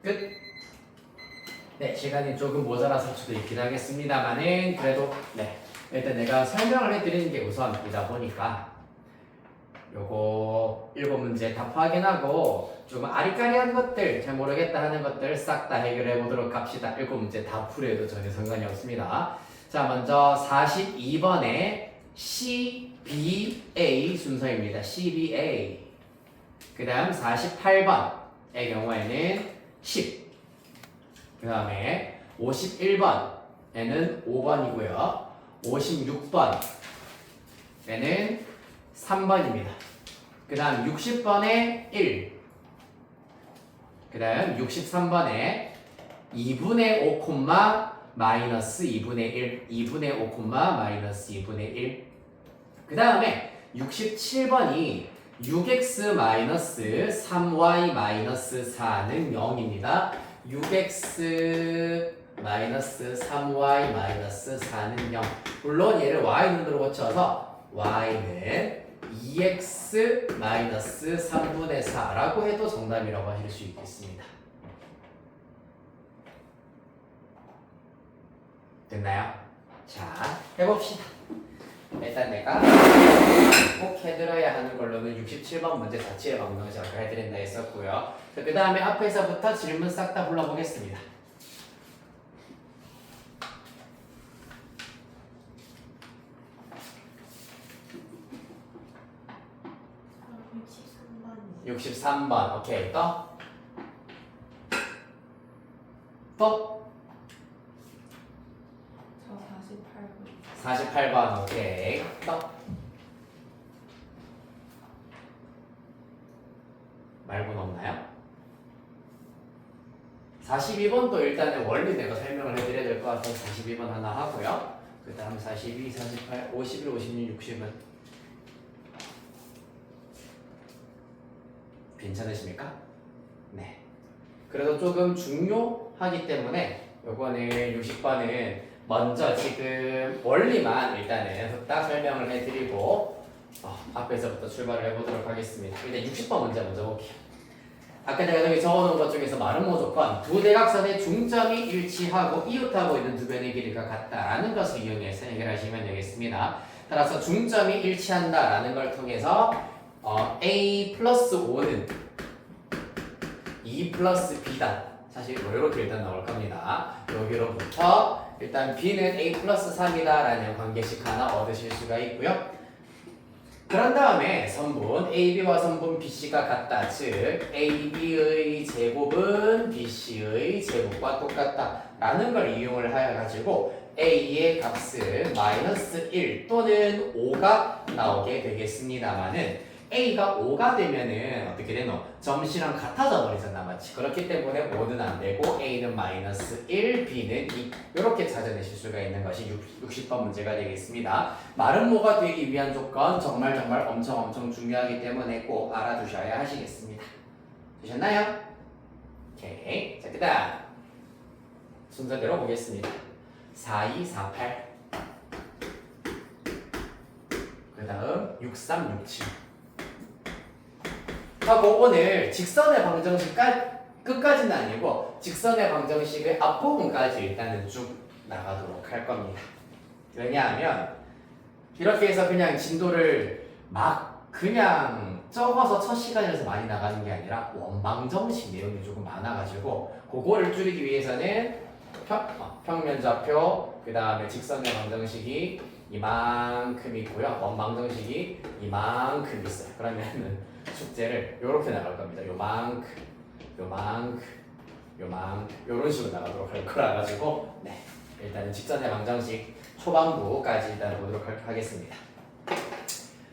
끝. 네, 시간이 조금 모자라서 수도 있긴 하겠습니다만은 그래도 네, 일단 내가 설명을 해드리는 게 우선이다 보니까 요거 7문제 답 확인하고 조금 아리까리한 것들 잘 모르겠다 하는 것들 싹 다 해결해 보도록 합시다. 7문제 다 풀어도 전혀 상관이 없습니다. 자, 먼저 42번에 CBA 순서입니다. CBA. 그 다음 48번의 경우에는 10. 그 다음에 51번에는 5번이고요. 56번에는 3번입니다. 그 다음 60번에 1. 그 다음 63번에 2분의 5, 마이너스 2분의 1. 2분의 5, 마이너스 2분의 1. 그 다음에 67번이 6x 마이너스 3y 마이너스 4는 0입니다. 6x 마이너스 3y 마이너스 4는 0. 물론 얘를 y눈으로 고쳐서 y는 2x 마이너스 3분의 4라고 해도 정답이라고 하실 수 있겠습니다. 됐나요? 자, 해봅시다. 일단 내가 꼭 해드려야 하는 걸로는 67번 문제 자체의 방정식 아까 해드린다 했었고요. 그 다음에 앞에서부터 질문 싹 다 불러보겠습니다. 번 63번 오케이. 또? 또? 저 48번 48번 오케이. 또? 말고는 없나요? 42번도 일단은 원리 내가 설명을 해드려야 될 것 같아서 42번 하나 하고요. 그 다음 42, 48, 51, 56, 60은 괜찮으십니까? 네. 그래도 조금 중요하기 때문에 요거는 60번은 먼저 지금 원리만 일단은 후딱 설명을 해드리고 앞에서부터 출발을 해보도록 하겠습니다. 일단 60번 문제 먼저 볼게요. 아까 내가 여기 적어놓은 것 중에서 마름모 조건 두 대각선의 중점이 일치하고 이웃하고 있는 두 변의 길이가 같다라는 것을 이용해서 해결하시면 되겠습니다. 따라서 중점이 일치한다라는 걸 통해서 A 플러스 5는 2 플러스 B다. 사실 이렇게 일단 나올 겁니다. 여기로부터 일단 B는 A 플러스 3이다 라는 관계식 하나 얻으실 수가 있고요. 그런 다음에 선분 AB와 선분 BC가 같다. 즉 AB의 제곱은 BC의 제곱과 똑같다 라는 걸 이용을 하여 가지고 A의 값은 마이너스 1 또는 5가 나오게 되겠습니다만은 A가 5가 되면은 어떻게 되노? 점씨랑 같아져 버리잖아, 맞지? 그렇기 때문에 5는 안 되고 A는 마이너스 1, B는 2 이렇게 찾아내실 수가 있는 것이 60번 문제가 되겠습니다. 마름모가 되기 위한 조건 정말 엄청 중요하기 때문에 꼭 알아두셔야 하시겠습니다. 되셨나요? 오케이. 자, 그 다음 순서대로 보겠습니다. 4, 2, 4, 8 그 다음 6, 3, 6, 7 하고 오늘 직선의 방정식 끝까지는 아니고 직선의 방정식의 앞부분까지 일단은 쭉 나가도록 할 겁니다. 왜냐하면 이렇게 해서 그냥 진도를 막 그냥 적어서 첫 시간에서 많이 나가는 게 아니라 원방정식 내용이 조금 많아가지고 그거를 줄이기 위해서는 평면좌표 그 다음에 직선의 방정식이 이만큼 있고요. 원방정식이 이만큼 있어요. 그러면은 숙제를 요렇게 나갈 겁니다. 요만큼 요런 식으로 나가도록 할 거라 가지고 네, 일단은 직선의 방정식 초반부까지 일단 보도록 하겠습니다.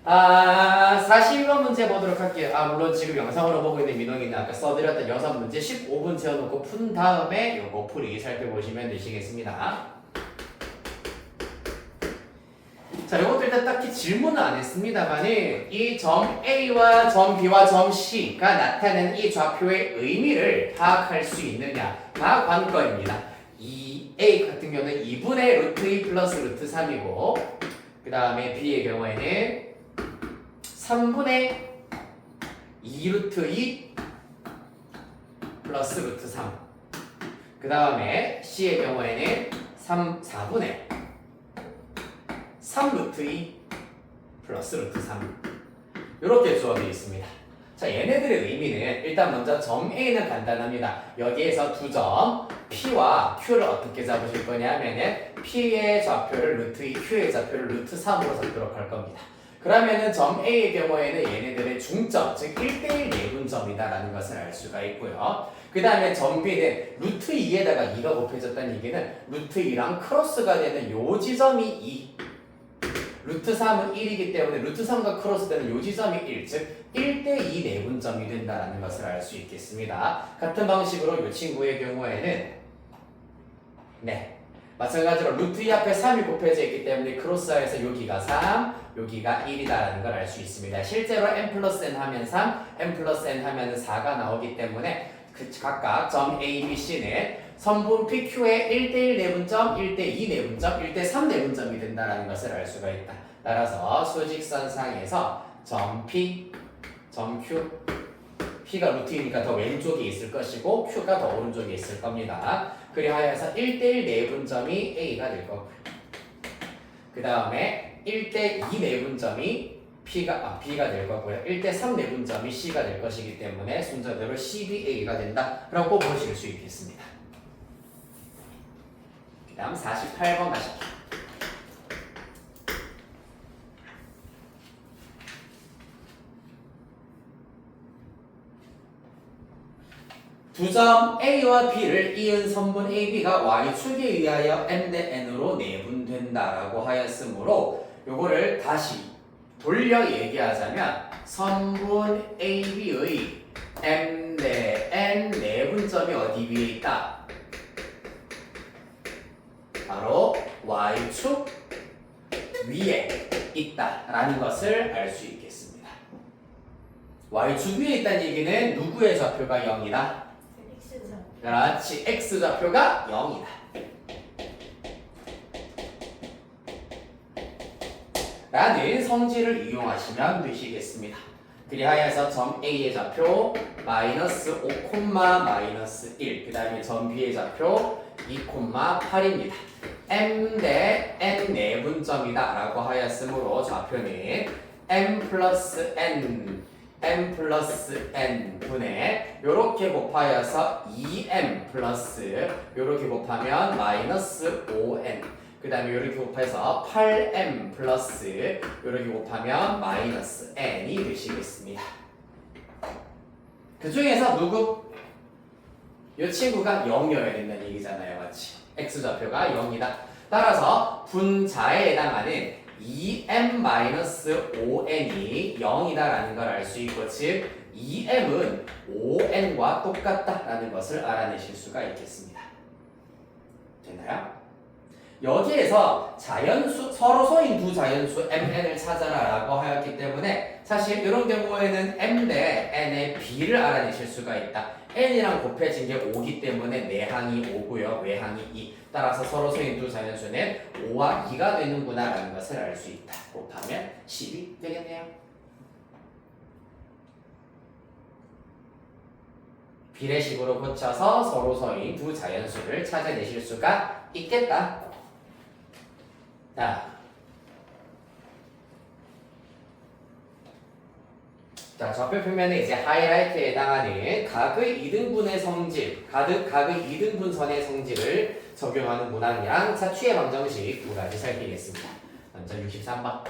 41번 문제 보도록 할게요. 물론 지금 영상으로 보고 있는 민원이는 아까 써드렸던 6문제 15분 채워놓고 푼 다음에 요거 풀이 살펴보시면 되시겠습니다. 자, 이것도 일단 딱히 질문은 안 했습니다만은 이 점 A와 점 B와 점 C가 나타내는 이 좌표의 의미를 파악할 수 있느냐가 관건입니다. 이 A 같은 경우는 2분의 루트 2 플러스 루트 3이고 그 다음에 B의 경우에는 3분의 2 루트 2 플러스 루트 3. 그 다음에 C의 경우에는 4분의 3 루트 2 플러스 루트 3. 이렇게 주어져 있습니다. 자, 얘네들의 의미는 일단 먼저 점 A는 간단합니다. 여기에서 두 점 P와 Q를 어떻게 잡으실 거냐 하면은 P의 좌표를 루트 2, Q의 좌표를 루트 3으로 잡도록 할 겁니다. 그러면은 점 A의 경우에는 얘네들의 중점, 즉 1대1 내분점이다라는 것을 알 수가 있고요. 그 다음에 점 B는 루트 2에다가 2가 곱해졌다는 얘기는 루트 2랑 크로스가 되는 요 지점이 2. 루트 3은 1이기 때문에 루트 3과 크로스되는 요 지점이 1, 즉 1대2 내분점이 된다는 것을 알 수 있겠습니다. 같은 방식으로 이 친구의 경우에는 네, 마찬가지로 루트 2 앞에 3이 곱해져 있기 때문에 크로스하여서 여기가 3, 여기가 1이다라는 걸 알 수 있습니다. 실제로 n 플러스 n 하면 3, n 플러스 n 하면 4가 나오기 때문에 각각 점 A, B, C는 선분 PQ의 1대1 내분점, 1대2 내분점, 1대3 내분점이 된다는 것을 알 수가 있다. 따라서 수직선상에서 점 P, 점 Q, P가 루트이니까 더 왼쪽에 있을 것이고 Q가 더 오른쪽에 있을 겁니다. 그리하여서 1대1 내분점이 A가 될 거고요. 그 다음에 1대2 내분점이 B가 될 거고요. 1대3 내분점이 C가 될 것이기 때문에 순서대로 CBA가 된다라고 보실 수 있겠습니다. 그 다음 48번 가실게요. 두 점 A와 B를 이은 선분 AB가 Y축에 의하여 M 대 N으로 내분된다라고 하였으므로 요거를 다시 돌려 얘기하자면 선분 AB의 M 대 N 내분점이 어디 위에 있다? 바로 Y축 위에 있다라는 것을 알 수 있겠습니다. Y축 위에 있다는 얘기는 누구의 좌표가 0이다? 그렇지, X좌표가 0이다. 라는 성질을 이용하시면 되시겠습니다. 그리하여서 점 A의 좌표 마이너스 5, 마이너스 1, 그 다음에 점 B의 좌표 2, 8입니다. M 대 N 내분점이다 라고 하였으므로 좌표는 M 플러스 N 분의 요렇게 곱하여서 2M 플러스 요렇게 곱하면 마이너스 5N, 그 다음에 요렇게 곱해서 8M 플러스 요렇게 곱하면 마이너스 N이 되시겠습니다. 그 중에서 누구? 이 친구가 0이어야 된다는 얘기잖아요. 맞지? X좌표가 0이다. 따라서 분자에 해당하는 2m-5n이 0이다라는 걸 알 수 있고, 즉 2m은 5n과 똑같다라는 것을 알아내실 수가 있겠습니다. 됐나요? 여기에서 자연수, 서로 소인 두 자연수 mn을 찾아라라고 하였기 때문에 사실 이런 경우에는 m 대 n의 b를 알아내실 수가 있다. n이랑 곱해진 게 5기 때문에 내항이 5고요. 외항이 2. 따라서 서로 소인 두 자연수는 5와 2가 되는구나 라는 것을 알 수 있다. 곱하면 10이 되겠네요. 비례식으로 고쳐서 서로 소인 두 자연수를 찾아내실 수가 있겠다. 자, 좌표 표면에 이제 하이라이트에 해당하는 각의 이등분의 성질, 각의 이등분선의 성질을 적용하는 문항이랑 차취의 방정식 두 가지 살피겠습니다. 먼저 63번.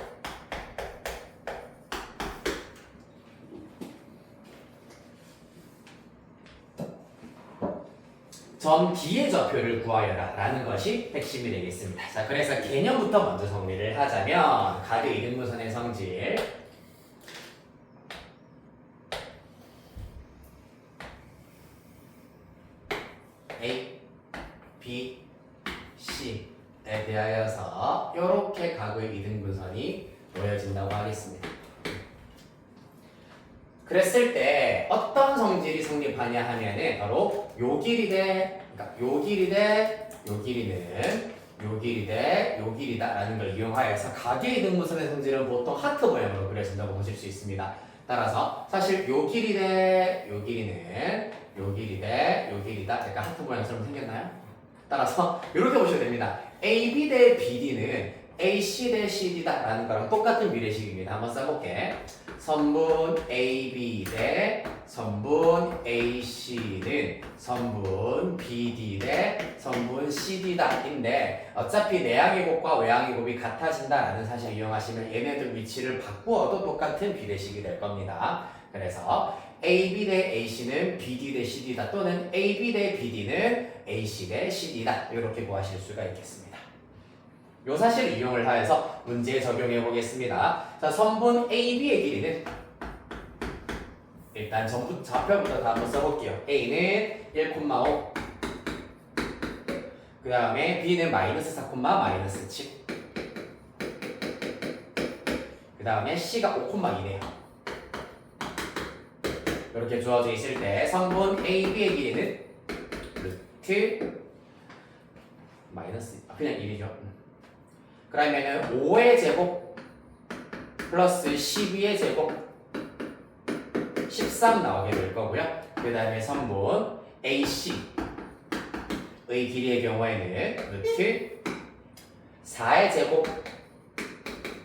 점 D의 좌표를 구하여라 라는 것이 핵심이 되겠습니다. 자, 그래서 개념부터 먼저 정리를 하자면 각의 이등분선의 성질 A, B, C에 대하여서 이렇게 각의 이등분선이 놓여진다고 하겠습니다. 그랬을 때 어떤 성질이 성립하냐 하면은 바로 요 길이 대, 그러니까 요 길이 대, 요 길이는 요 길이 대, 요 길이다 라는 걸 이용하여서 각의 이등분선의 성질은 보통 하트 모양으로 그려진다고 보실 수 있습니다. 따라서 사실 요 길이 대 요 길이는 요 길이 대 요 길이다. 약간 하트 모양처럼 생겼나요? 따라서 이렇게 보시면 됩니다. AB 대 BD는 AC 대 CD다 라는 거랑 똑같은 비례식입니다. 한번 써볼게. 선분 AB 대 선분 AC는 선분 BD 대 선분 CD다 인데 어차피 내항의 곱과 외항의 곱이 같아진다라는 사실을 이용하시면 얘네들 위치를 바꾸어도 똑같은 비례식이 될 겁니다. 그래서 AB 대 AC는 BD 대 CD다 또는 AB 대 BD는 AC 대 CD다 이렇게 구하실 수가 있겠습니다. 요 사실을 이용을 하여서 문제에 적용해 보겠습니다. 자, 선분 AB의 길이는 일단 전부 좌표부터 다 한번 써볼게요. A는 1,5 그 다음에 B는 마이너스 4, 마이너스 7 그 다음에 C가 5,2네요. 이렇게 주어져 있을 때 선분 AB의 길이는 루트 마이너스 그냥 1이죠. 그러면은 5의 제곱 플러스 12의 제곱 13 나오게 될 거고요. 그 다음에 선분 AC의 길이의 경우에는 루트 4의 제곱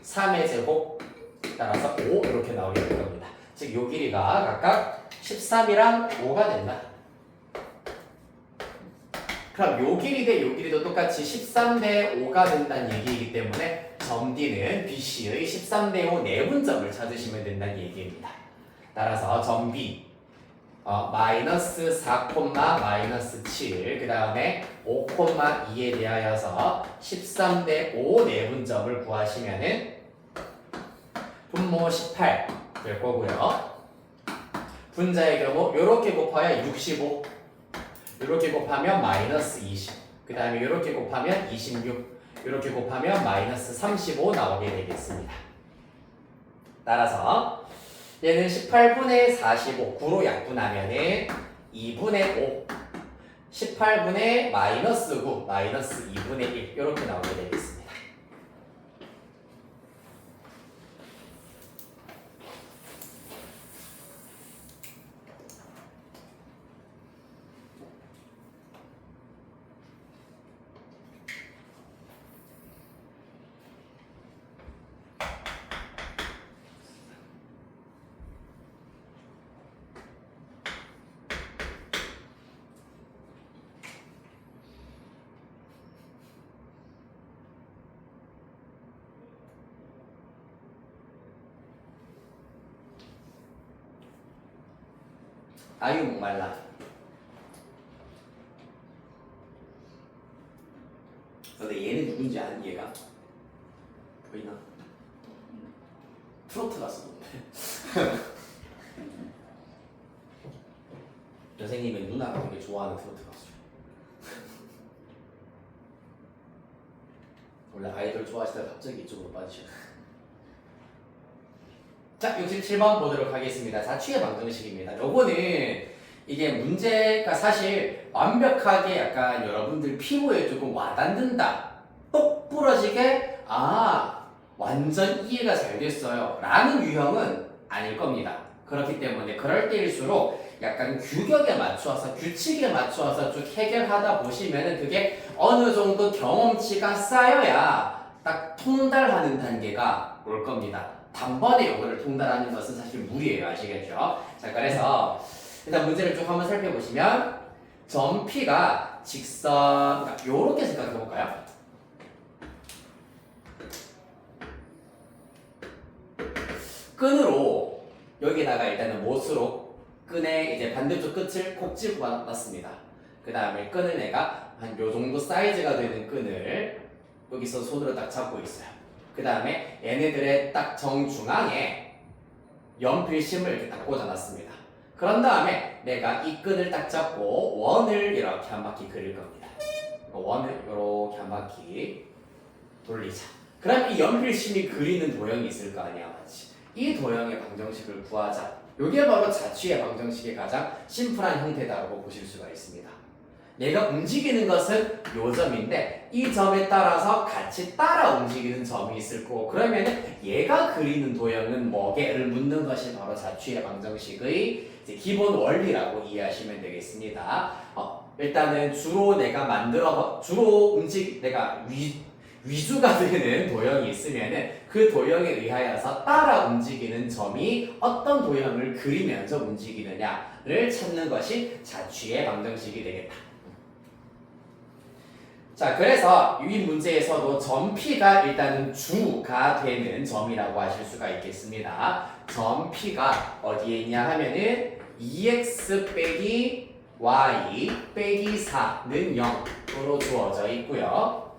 3의 제곱 따라서 5 이렇게 나오게 될 겁니다. 즉 요 길이가 각각 13이랑 5가 된다. 그럼 요 길이 대 요 길이도 똑같이 13 대 5가 된다는 얘기이기 때문에 점 D는 BC의 13 대 5 내분점을 찾으시면 된다는 얘기입니다. 따라서 점 B 마이너스 4, 마이너스 7, 그 다음에 5,2에 대하여서 13 대 5 내분점을 구하시면은 분모 18 될 거고요. 분자의 경우 요렇게 곱하여 65 이렇게 곱하면 마이너스 20, 그 다음에 이렇게 곱하면 26, 이렇게 곱하면 마이너스 35 나오게 되겠습니다. 따라서 얘는 18분의 45, 9로 약분하면은 2분의 5, 18분의 마이너스 9, 마이너스 2분의 1 이렇게 나오게 되겠습니다. 아유 목말라. 근데 얘는 누군지 아는 얘가 보이나? 트로트 가수인데. 선생님의 누나가 되게 좋아하는 트로트 가수. 원래 아이돌 좋아하시다가 갑자기 이쪽으로 빠지셔. 자, 67번 보도록 하겠습니다. 자취의 방정식입니다. 요거는 이게 문제가 사실 완벽하게 약간 여러분들 피부에 조금 와닿는다. 똑 부러지게 완전 이해가 잘 됐어요 라는 유형은 아닐 겁니다. 그렇기 때문에 그럴 때일수록 약간 규격에 맞추어서 규칙에 맞추어서 쭉 해결하다 보시면은 그게 어느 정도 경험치가 쌓여야 딱 통달하는 단계가 올 겁니다. 단번에 요거를 통달하는 것은 사실 무리예요. 아시겠죠? 자, 그래서 일단 문제를 쭉 한번 살펴보시면 점 P가 직선 요렇게 생각해 볼까요? 끈으로 여기다가 일단은 못으로 끈의 이제 반대쪽 끝을 콕 집어 놨습니다. 그 다음에 끈을 내가 한 요 정도 사이즈가 되는 끈을 여기서 손으로 딱 잡고 있어요. 그 다음에 얘네들의 딱 정중앙에 연필심을 이렇게 딱 꽂아놨습니다. 그런 다음에 내가 이 끈을 딱 잡고 원을 이렇게 한 바퀴 그릴 겁니다. 원을 이렇게 한 바퀴 돌리자. 그럼 이 연필심이 그리는 도형이 있을 거 아니야, 맞지? 이 도형의 방정식을 구하자. 이게 바로 자취의 방정식의 가장 심플한 형태다라고 보실 수가 있습니다. 얘가 움직이는 것은 요 점인데 이 점에 따라서 같이 따라 움직이는 점이 있을 거고 그러면 얘가 그리는 도형은 뭐게를 묻는 것이 바로 자취의 방정식의 이제 기본 원리라고 이해하시면 되겠습니다. 일단은 주로 내가 내가 위주가 되는 도형이 있으면은 그 도형에 의하여서 따라 움직이는 점이 어떤 도형을 그리면서 움직이느냐를 찾는 것이 자취의 방정식이 되겠다. 자, 그래서 이 문제에서도 점 P가 일단은 주가 되는 점이라고 하실 수가 있겠습니다. 점 P가 어디에 있냐 하면은 2x 빼기 y 빼기 4는 0으로 주어져 있고요.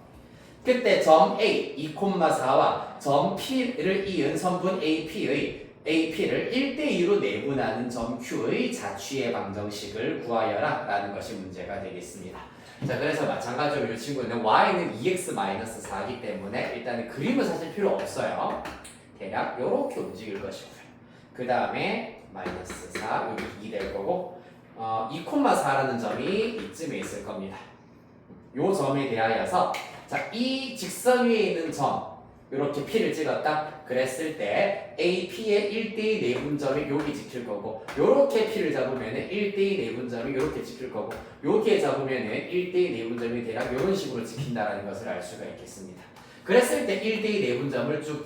그때 점 A 2,4와 점 P를 이은 선분 AP를 1대2로 내분하는 점 Q의 자취의 방정식을 구하여라 라는 것이 문제가 되겠습니다. 자, 그래서 마찬가지로 이 친구는 y는 2x-4이기 때문에 일단은 그림을 사실 필요 없어요. 대략 이렇게 움직일 것이고요. 그 다음에 마이너스 4 여기 2 될 거고 2,4라는 점이 이쯤에 있을 겁니다. 이 점에 대하여서 자, 이 직선 위에 있는 점 이렇게 P를 찍었다 그랬을 때 AP의 1대2 내분점이 여기 찍힐 거고 요렇게 P를 잡으면 1대2 내분점이 이렇게 찍힐 거고 여기에 잡으면 1대2 내분점이 대략 이런 식으로 찍힌다는 것을 알 수가 있겠습니다. 그랬을 때 1대2 내분점을 쭉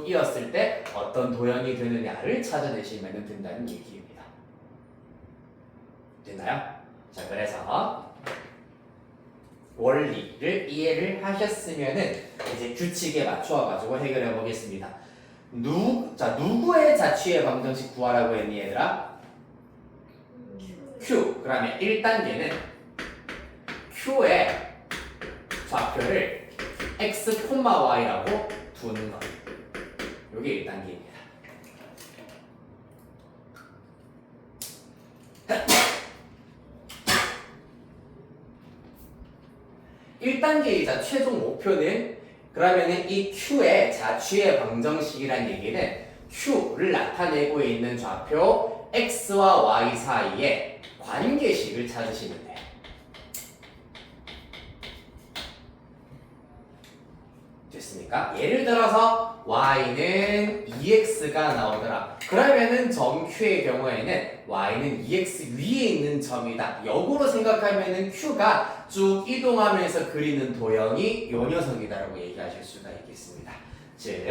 이었을 때 어떤 도형이 되느냐를 찾아내시면 된다는 얘기입니다. 됐나요? 자, 그래서 원리를 이해를 하셨으면은 이제 규칙에 맞춰 가지고 해결해 보겠습니다. 누구의 자취의 방정식 구하라고 했니 얘들아? Q. 그러면 1단계는 Q의 좌표를 x, y라고 두는 것. 이게 1단계입니다. 1단계이자 최종 목표는 그러면은 이 Q의 자취의 방정식이란 얘기는 Q를 나타내고 있는 좌표 X와 Y 사이에 관계식을 찾으시면 돼요. 됐습니까? 예를 들어서 Y는 2X가 나오더라. 그러면은 점 Q의 경우에는 Y는 2X 위에 있는 점이다. 역으로 생각하면은 Q가 쭉 이동하면서 그리는 도형이 요 녀석이다라고 얘기하실 수가 있겠습니다. 즉,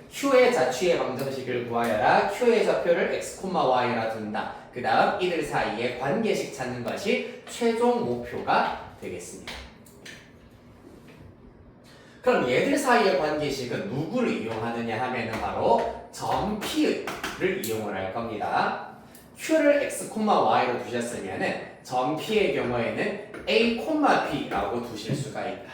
Q의 자취의 방정식을 구하여라. Q의 좌표를 X, Y라 둔다. 그 다음 이들 사이에 관계식 찾는 것이 최종 목표가 되겠습니다. 그럼 얘들 사이의 관계식은 누구를 이용하느냐 하면은 바로 점 P를 이용을 할 겁니다. Q를 X, Y로 두셨으면은 점 P의 경우에는 A, B라고 두실 수가 있다.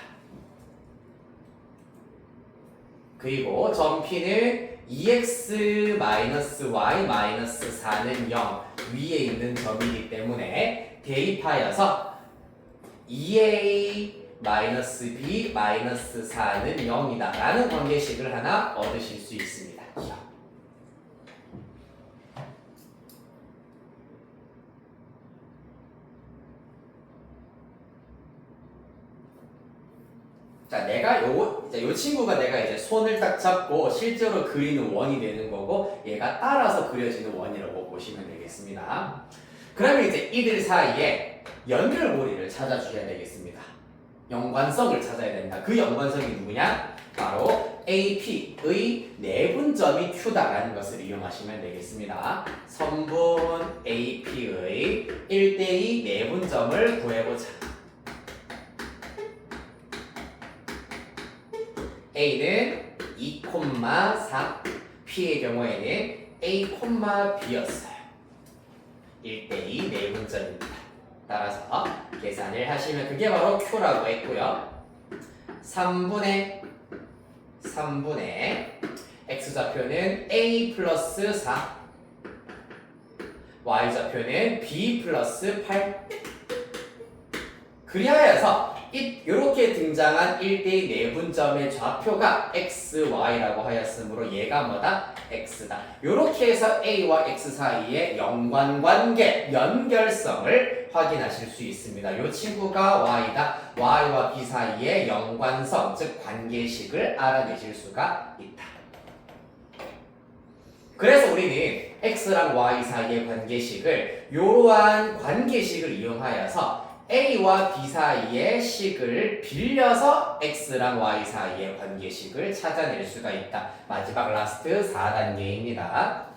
그리고 점 P는 2x-y-4는 0 위에 있는 점이기 때문에 대입하여서 2a -b-4는 0이다 라는 관계식을 하나 얻으실 수 있습니다. 자, 요 친구가 내가 이제 손을 딱 잡고 실제로 그리는 원이 되는 거고 얘가 따라서 그려지는 원이라고 보시면 되겠습니다. 그러면 이제 이들 사이에 연결고리를 찾아주셔야 되겠습니다. 연관성을 찾아야 된다. 그 연관성이 누구냐? 바로 AP의 내분점이 Q다라는 것을 이용하시면 되겠습니다. 선분 AP의 1대2 내분점을 구해보자. A는 2,4, P의 경우에는 A, B였어요. 1대2 내분점입니다. 따라서 계산을 하시면 그게 바로 Q라고 했고요. 3분의 X좌표는 A 플러스 4 Y좌표는 B 플러스 8 그리하여서 이렇게 등장한 1대2 내분점의 좌표가 x, y라고 하였으므로 얘가 뭐다? x다. 이렇게 해서 a와 x 사이의 연관관계, 연결성을 확인하실 수 있습니다. 이 친구가 y다. y와 b 사이의 연관성, 즉 관계식을 알아내실 수가 있다. 그래서 우리는 x랑 y 사이의 관계식을 이러한 관계식을 이용하여서 a와 b 사이의 식을 빌려서 x랑 y 사이의 관계식을 찾아낼 수가 있다. 마지막 라스트 4단계입니다.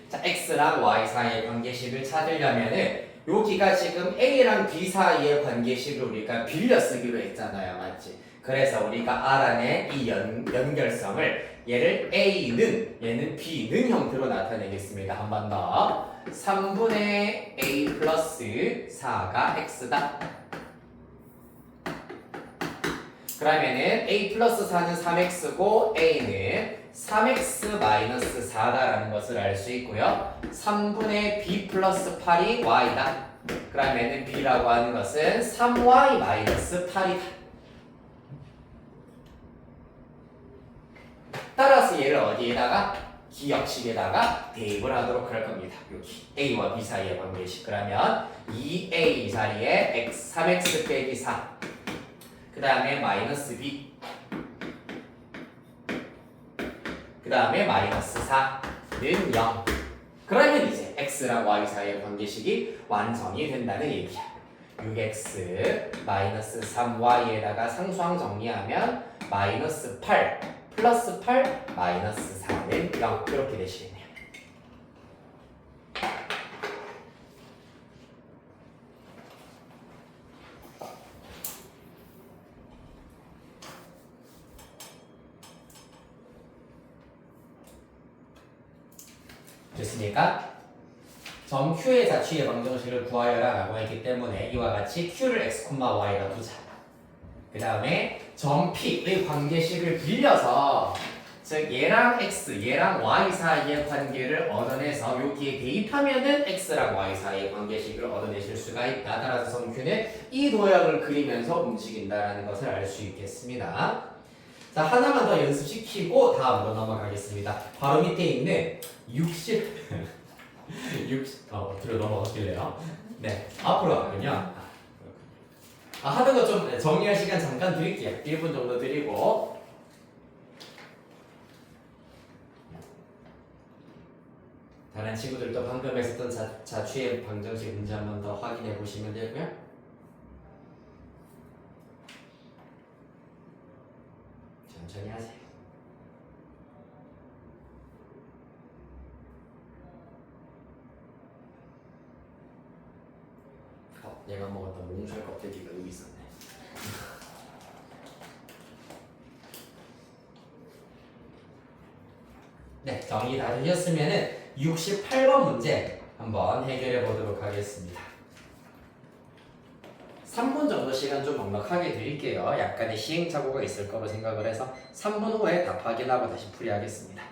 자, x랑 y 사이의 관계식을 찾으려면은 여기가 지금 a랑 b 사이의 관계식을 우리가 빌려 쓰기로 했잖아요. 맞지? 그래서 우리가 알아낸 이 연결성을 얘를 a는 얘는 b는 형태로 나타내겠습니다. 한 번 더. 3분의 a 플러스 4가 x다. 그러면은 a 플러스 4는 3x고 a는 3x 마이너스 4다라는 것을 알 수 있고요. 3분의 b 플러스 8이 y다. 그러면은 b라고 하는 것은 3y 마이너스 8이다. 따라서 얘를 어디에다가? 기억식에다가 대입을 하도록 할 겁니다. 여기 a와 b 사이의 관계식. 그러면 2a 자리에 x 3x 빼기 4. 그 다음에 마이너스 b. 그 다음에 마이너스 4는 0. 그러면 이제 x랑 y 사이의 관계식이 완성이 된다는 얘기야. 6x 마이너스 3y에다가 상수항 정리하면 마이너스 8 플러스 8 마이너스 4는 0 이렇게 되시겠네요. 됐습니까? 점 Q의 자취의 방정식을 구하여라 라고 했기 때문에 이와 같이 Q를 x, y라 두자. 그 다음에 점 P의 관계식을 빌려서 즉 얘랑 x, 얘랑 y 사이의 관계를 얻어내서 여기에 대입하면은 x랑 y 사이의 관계식을 얻어내실 수가 있다. 따라서 점 Q는 이 도형을 그리면서 움직인다라는 것을 알 수 있겠습니다. 자, 하나만 더 연습시키고 다음으로 넘어가겠습니다. 바로 밑에 있는 뒤로 넘어갔길래요. 네, 앞으로 갔군요. 하던 거 좀 정리할 시간 잠깐 드릴게요. 1분 정도 드리고. 다른 친구들도 방금 했었던 자취의 방정식 문제 한 번 더 확인해 보시면 되고요. 천천히 하세요. 내가 먹었던 몽쉘 껍데기가 여기 있었네. 네, 정리 다 되셨으면은 68번 문제 한번 해결해 보도록 하겠습니다. 3분 정도 시간 좀 넉넉하게 드릴게요. 약간의 시행착오가 있을 거로 생각을 해서 3분 후에 답 확인하고 다시 풀이하겠습니다.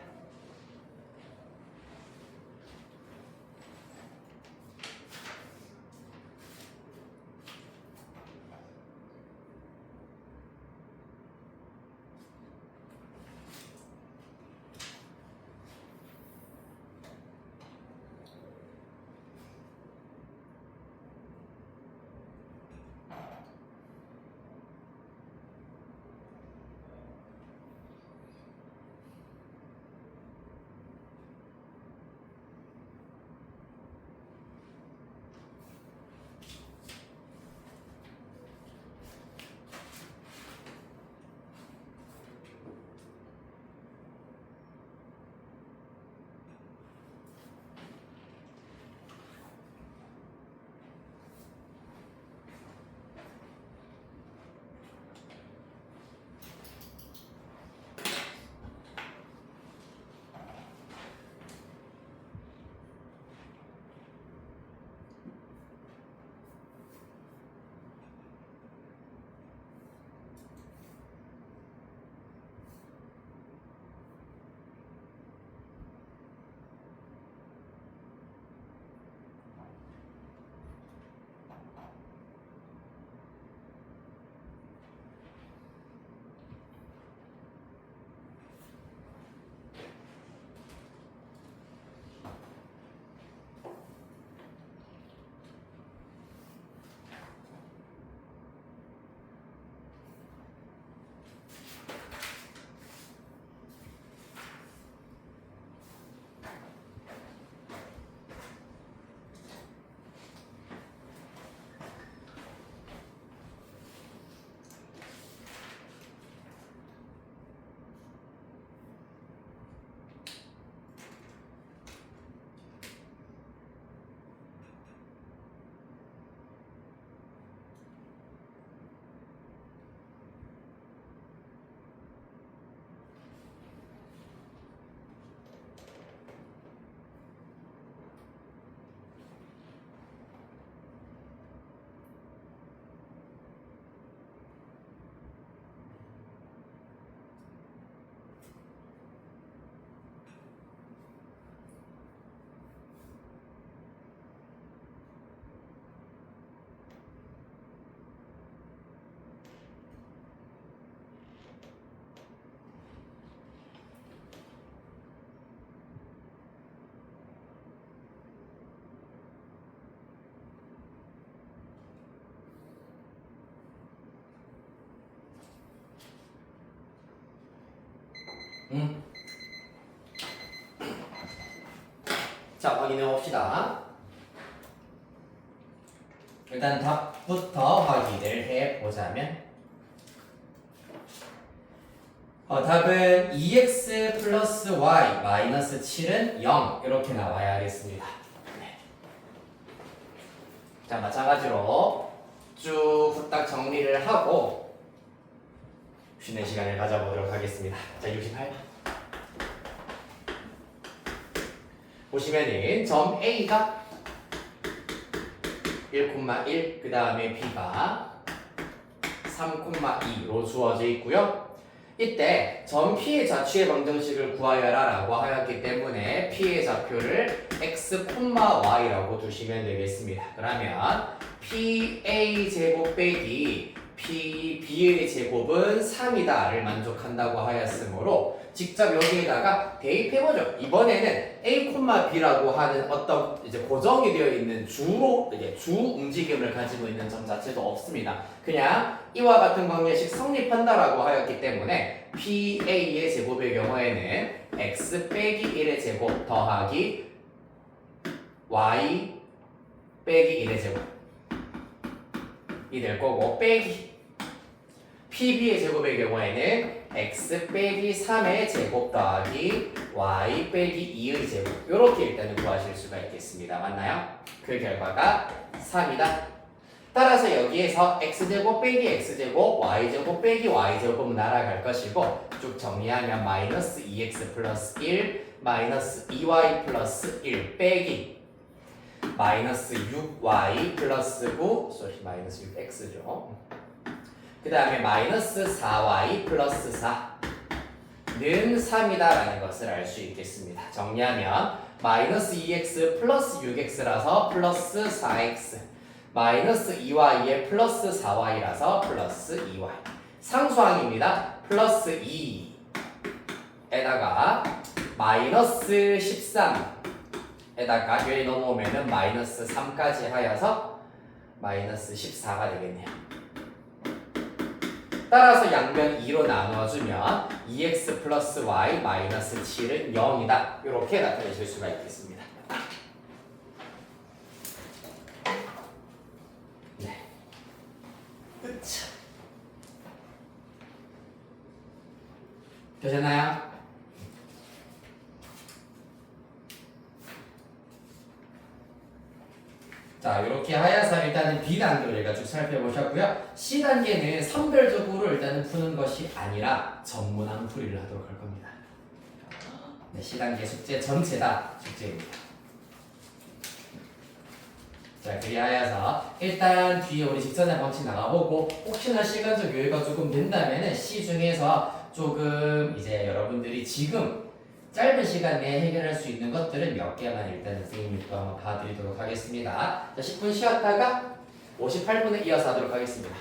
자, 확인해 봅시다. 일단 답부터 확인을 해 보자면 답은 2x 플러스 y 마이너스 7은 0 이렇게 나와야 하겠습니다. 네. 자, 마찬가지로 쭉 후딱 정리를 하고 쉬는 시간을 가져보도록 하겠습니다. 자, 68번 보시면은 점 A가 1,1 그 다음에 B가 3,2로 주어져 있고요. 이때 점 P의 좌취의 방정식을 구하여라 라고 하였기 때문에 P의 좌표를 x, y라고 두시면 되겠습니다. 그러면 PA 제곱 빼기 PB의 제곱은 3이다를 만족한다고 하였으므로 직접 여기에다가 대입해보죠. 이번에는 A, B라고 하는 어떤 이제 고정이 되어 있는 주로 이제 주 움직임을 가지고 있는 점 자체도 없습니다. 그냥 이와 같은 관계식 성립한다라고 하였기 때문에 PA의 제곱의 경우에는 x 빼기 1의 제곱 더하기 y 빼기 1의 제곱이 될 거고 빼기 PB의 제곱의 경우에는 x 빼기 3의 제곱 더하기 y 빼기 2의 제곱 이렇게 일단은 구하실 수가 있겠습니다. 맞나요? 그 결과가 3이다. 따라서 여기에서 x제곱 빼기 x제곱 y제곱 빼기 y제곱은 날아갈 것이고 쭉 정리하면 마이너스 2x 플러스 1 마이너스 2y 플러스 1 빼기 마이너스 6y 플러스 9 마이너스 6x죠. 그 다음에 마이너스 4y 플러스 4는 3이다 라는 것을 알 수 있겠습니다. 정리하면 마이너스 2x 플러스 6x라서 플러스 4x 마이너스 2y에 플러스 4y라서 플러스 2y 상수항입니다. 플러스 2에다가 마이너스 13에다가 여기 넘어오면은 마이너스 3까지 하여서 마이너스 14가 되겠네요. 따라서 양면 2로 나누어주면 2x 플러스 y 마이너스 7은 0이다. 이렇게 나타내실 수가 있겠습니다. 네. 되셨나요? 자, 이렇게 하여서 일단은 B단계를 우리가 쭉 살펴보셨고요. C단계는 선별적으로 일단은 푸는 것이 아니라 전문항 풀이를 하도록 할 겁니다. 네, C단계 숙제 전체다 숙제입니다. 자, 그리하여서 일단 뒤에 우리 직선의 방식 나가보고 혹시나 시간적 여유가 조금 된다면은 C 중에서 조금 이제 여러분들이 지금 짧은 시간 내에 해결할 수 있는 것들은 몇 개만 일단 선생님이 또 한번 봐드리도록 하겠습니다. 자, 10분 쉬었다가 58분에 이어서 하도록 하겠습니다.